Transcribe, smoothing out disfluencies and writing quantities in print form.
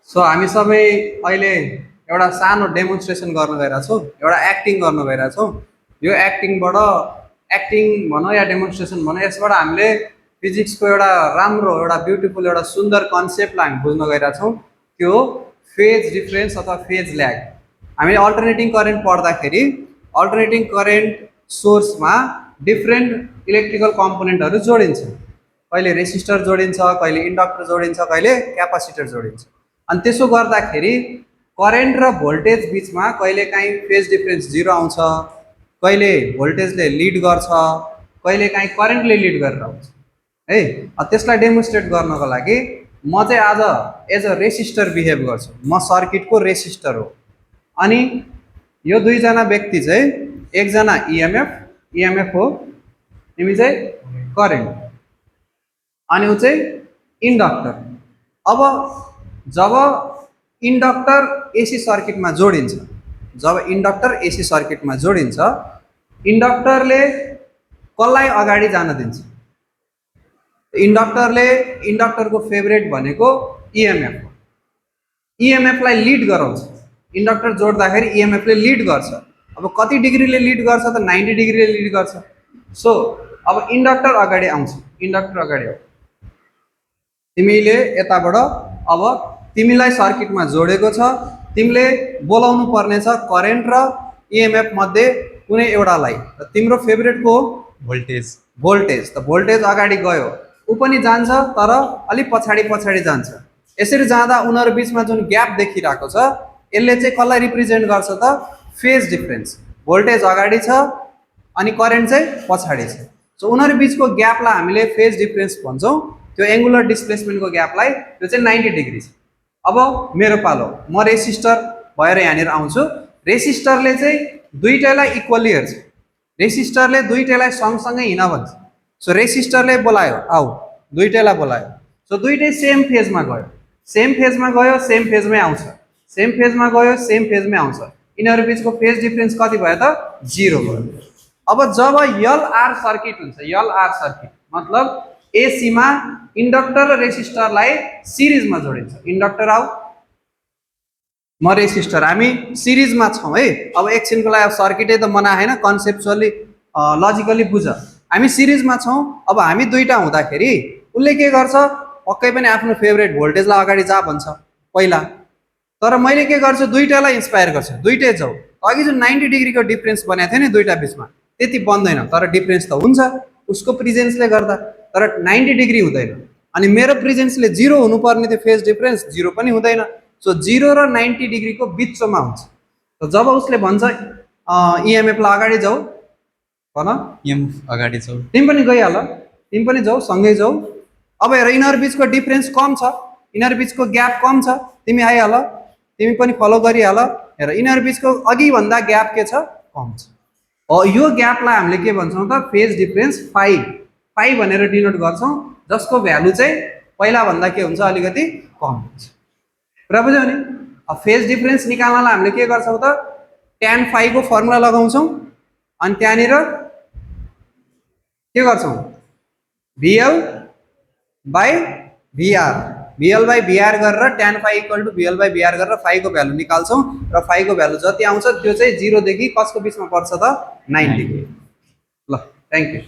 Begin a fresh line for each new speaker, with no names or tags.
So हामी सबै अहिले एउटा सानो डेमोन्स्ट्रेसन गर्न गइरहेछौँ, एउटा एक्टिङ गर्न गइरहेछौँ। यो एक्टिङ भनौँ या डेमोन्स्ट्रेसन भनौँ, यसबाट हामीले फिजिक्सको एउटा राम्रो, एउटा ब्युटिफुल, एउटा सुन्दर कन्सेप्टलाई हामी बुझ्न गइरहेछौँ। त्यो फेज डिफरेन्स अथवा फेज ल्याग। हामीले अल्टरनेटिङ करेन्ट पढ्दाखेरि अल्टरनेटिङ करेन्ट सोर्समा डिफ्रेन्ट इलेक्ट्रिकल कम्पोनेन्टहरू जोडिन्छ। कहिले रेसिस्टर जोडिन्छ, कहिले इन्डक्टर जोडिन्छ, कहिले क्यापासिटर जोडिन्छ। अनि त्यसो गर्दाखेरि करेन्ट र भोल्टेज बिचमा कहिलेकाहीँ फेज डिफरेन्स 0 आउँछ, कहिले भोल्टेजले लिड गर्छ, कहिलेकाहीँ करेन्टले लिड गरेर आउँछ है। त्यसलाई डेमोन्स्ट्रेट गर्नको लागि म चाहिँ आज एज अ रेसिस्टर बिहेभ गर्छु। म सर्किटको रेसिस्टर हो। अनि यो दुईजना व्यक्ति चाहिँ, एकजना इएमएफ हो, तिमी चाहिँ करेन्ट, अनि ऊ चाहिँ इन्डक्टर। अब जब इन्डक्टर एसी सर्किटमा जोडिन्छ, इन्डक्टरले कसलाई अगाडि जान दिन्छ? इन्डक्टरको फेभरेट भनेको इएमएफ हो। इएमएफलाई लिड गराउँछ। इन्डक्टर जोड्दाखेरि इएमएफले लिड गर्छ। अब कति डिग्रीले लिड गर्छ त? 90 डिग्रीले लिड गर्छ। सो अब इन्डक्टर अगाडि आउँछ, इन्डक्टर अगाडि हो। तिमीले यताबाट अब तिमीलाई सर्किटमा जोडेको छ, तिमीले बोलाउनु पर्ने छ करेन्ट र इएमएफ मध्ये कुनै एउटालाई। तिम्रो फेभरेट को
भोल्टेज।
त भोल्टेज अगाडि गयो, ऊ पनि जान्छ तर अलि पछाडि जान्छ। यसरी जाँदा उनीहरू बिचमा जुन ग्याप देखिरहेको छ, यसले चाहिँ कसलाई रिप्रेजेन्ट गर्छ त? Phase difference. भोल्टेज अगाडि छ अनि करेन्ट चाहिँ पछाडि छ। सो उनीहरू बिचको ग्यापलाई हामीले फेज डिफरेन्स भन्छौँ। त्यो एङ्गुलर डिस्प्लेसमेन्टको ग्यापलाई, त्यो चाहिँ 90 डिग्री छ। अब मेरो पालो, म रेसिस्टर भएर यहाँनिर आउँछु। रेसिस्टरले चाहिँ दुईटैलाई इक्वली हेर्छ। रेसिस्टरले दुईटैलाई सँगसँगै हिँड भन्छ। सो रेसिस्टरले बोलायो, आऊ, दुईटैलाई बोलायो। सो दुईटै सेम फेजमा गयो, सेम फेजमै आउँछ, सेम फेजमा गयो, सेम फेजमै आउँछ। यिनीहरू बिचको फेज डिफरेन्स कति भयो त? 0 भयो। अब जब एलआर सर्किट हुन्छ, एलआर सर्किट मतलब एसीमा इन्डक्टर र रेसिस्टरलाई सिरिजमा जोडिन्छ। इन्डक्टर आऊ, म रेसिस्टर, हामी सिरिजमा छौँ है। अब एकछिनको लागि सर्किटै त मना होइन, कन्सेप्चुअली लजिकली बुझ। हामी सिरिजमा छौँ। अब हामी दुईटा हुँदाखेरि उसले के गर्छ? पक्कै पनि आफ्नो फेभरेट भोल्टेजलाई अगाडि जा भन्छ पहिला। तर मैले के गर्छु? दुईटालाई इन्सपायर गर्छु, दुईटै जाऊ। अघि जुन 90 डिग्रीको डिफरेन्स बनाएको थियो नि दुईटा बिचमा, त्यति बन्दैन, तर डिफरेन्स त हुन्छ उसको प्रिजेन्सले गर्दा, तर 90 डिग्री हुँदैन। अनि मेरो प्रिजेन्सले 0 हुनुपर्ने थियो, फेज डिफरेन्स 0 पनि हुँदैन। सो 0 र 90 डिग्रीको बिचमा हुन्छ। त जब उसले भन्छ इएमएफलाई अगाडि जाऊ भन,
इएमएफ अगाडि जाऊ,
तिमी पनि गइहाल, तिमी पनि जाऊ, सँगै जाऊ। अब हेर, यिनीहरू बिचको डिफरेन्स कम छ, यिनीहरू बिचको ग्याप कम छ, तिमी आइहाल, तिमी पनि फलो गरिहाल। हेर, यिनीहरू बिचको अघिभन्दा ग्याप के छ? कम छ। यो ग्यापलाई हामीले के भन्छौँ त? फेज डिफरेन्स 5 भनेर डिनोट गर्छौँ, जसको भ्यालु चाहिँ पहिलाभन्दा के हुन्छ? अलिकति कम हुन्छ। पुरा बुझ्यौ नि? अब फेज डिफरेन्स निकाल्नलाई हामीले के गर्छौँ त? tan phi को फर्मुला लगाउँछौँ, अनि त्यहाँनिर के गर्छौँ? VL/VR गरेर tan phi = VL/VR गरेर phi को भ्यालु निकाल्छौँ, र phi को भ्यालु जति आउँछ त्यो चाहिँ 0 देखि कसको बिचमा पर्छ त? 90 डिग्री। ल, थ्याङ्क यू।